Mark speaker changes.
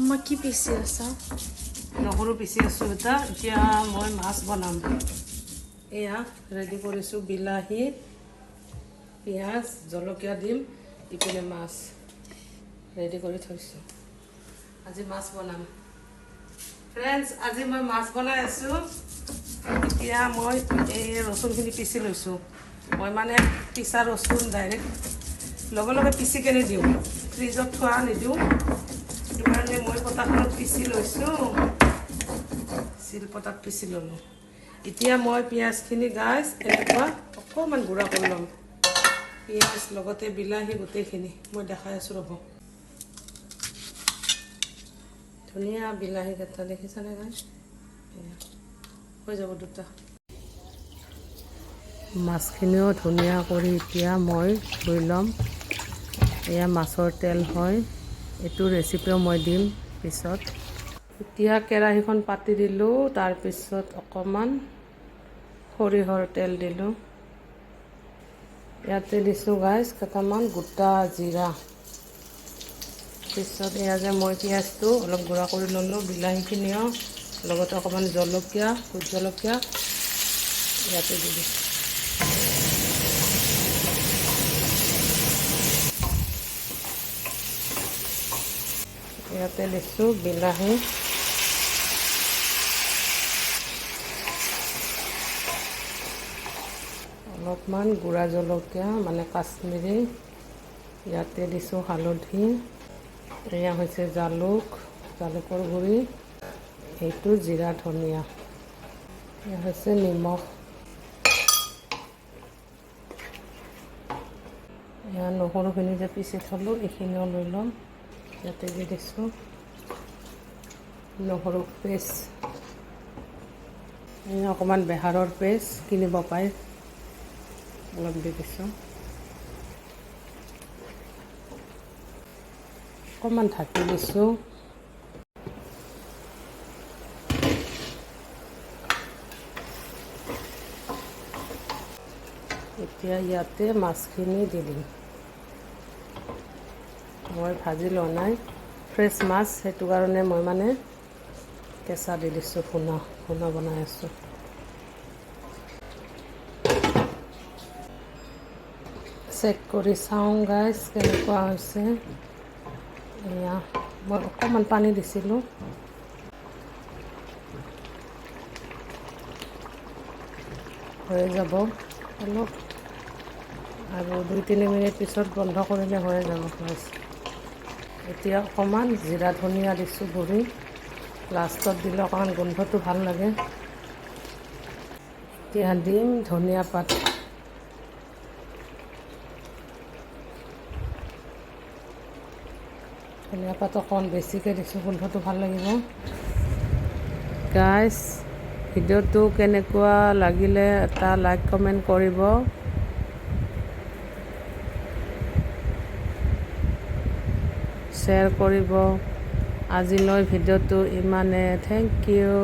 Speaker 1: মই কি পিচি আছা?
Speaker 2: নহৰু পিচি আছোঁ এতিয়া মই মাছ বনাম। এয়া ৰেডি কৰিছোঁ বিলাহী, পিঁয়াজ, জলকীয়া দিম, ইপিনে মাছ ৰেডি কৰি থৈছোঁ। আজি মাছ বনাম। ফ্ৰেণ্ডছ, আজি মই মাছ বনাই আছোঁ। এতিয়া মই এই ৰচুনখিনি পিচি লৈছোঁ। মই মানে পিচা ৰচুন ডাইৰেক্ট লগে লগে পিচি কেনে দিওঁ, ফ্ৰিজত থোৱা নিদিওঁ। সেইটো কাৰণে মই পটাখনত পিচি লৈছোঁ, শিলপতাত পিচি ল'লোঁ। এতিয়া মই পিঁয়াজখিনি গাইছ এনেকুৱা অকণমান গুড়া কৰি ল'ম। পিঁয়াজ লগতে বিলাহী গোটেইখিনি মই দেখাই আছোঁ ৰ'ব। ধুনীয়া বিলাহীকেইটা দেখিছেনে গাইছ? হৈ যাব দুটা। মাছখিনিও ধুনীয়া কৰি এতিয়া মই ধুই ল'ম। এয়া মাছৰ তেল হয়, এইটো ৰেচিপিও মই দিম পিছত। এতিয়া কেৰাহীখন পাতি দিলোঁ, তাৰপিছত অকণমান সৰিয়হৰ তেল দিলোঁ। ইয়াতে দিছোঁ গাইছ কেইটামান গোটা জিৰা। পিছত এয়া যে মই পিঁয়াজটো অলপ গুড়া কৰি ল'লোঁ, বিলাহীখিনিও লগতে অকণমান জলকীয়া, ভোট জলকীয়া ইয়াতে দি দিছোঁ। ইয়াতে দিছোঁ বিলাহী, অলপমান গুড়া জলকীয়া মানে কাশ্মীৰী, ইয়াতে দিছোঁ হালধি, এয়া হৈছে জালুকৰ গুড়ি, এইটো জিৰা ধনিয়া, এয়া হৈছে নিমখ, এয়া নহৰুখিনি যে পিচি থলোঁ এইখিনিও লৈ ল'ম। ইয়াতে দি দিছোঁ নহৰু পেষ্ট, অকণমান বেহাৰৰ পেষ্ট কিনিব পায়, অলপ দি দিছোঁ। অকণমান ঢাকি দিছোঁ। এতিয়া ইয়াতে মাছখিনি দি দিম। মই ভাজি লোৱা নাই, ফ্ৰেছ মাছ, সেইটো কাৰণে মই মানে কেঁচা দি দিছোঁ, ভুনা বনাই আছোঁ। চেক কৰি চাওঁ গাইছ কেনেকুৱা হৈছে। এয়া মই অকণমান পানী দিছিলোঁ। হৈ যাব অলপ আৰু 2-3 মিনিট পিছত বন্ধ কৰিলে হৈ যাব গাইছ। এতিয়া অকণমান জিৰা ধনিয়া দিছোঁ গুড়ি, লাষ্টত দিলে অকণমান গোন্ধটো ভাল লাগে। এতিয়া দিম ধনিয়া পাত, ধনিয়া পাত অকণমান বেছিকৈ দিছোঁ, গোন্ধটো ভাল লাগিব। গাইছ, ভিডিঅ'টো কেনেকুৱা লাগিলে এটা লাইক কমেণ্ট কৰিব। শ্বেয়াৰ কৰিব। আজিলৈ ভিডিঅ'টো ইমানে, থেংক ইউ।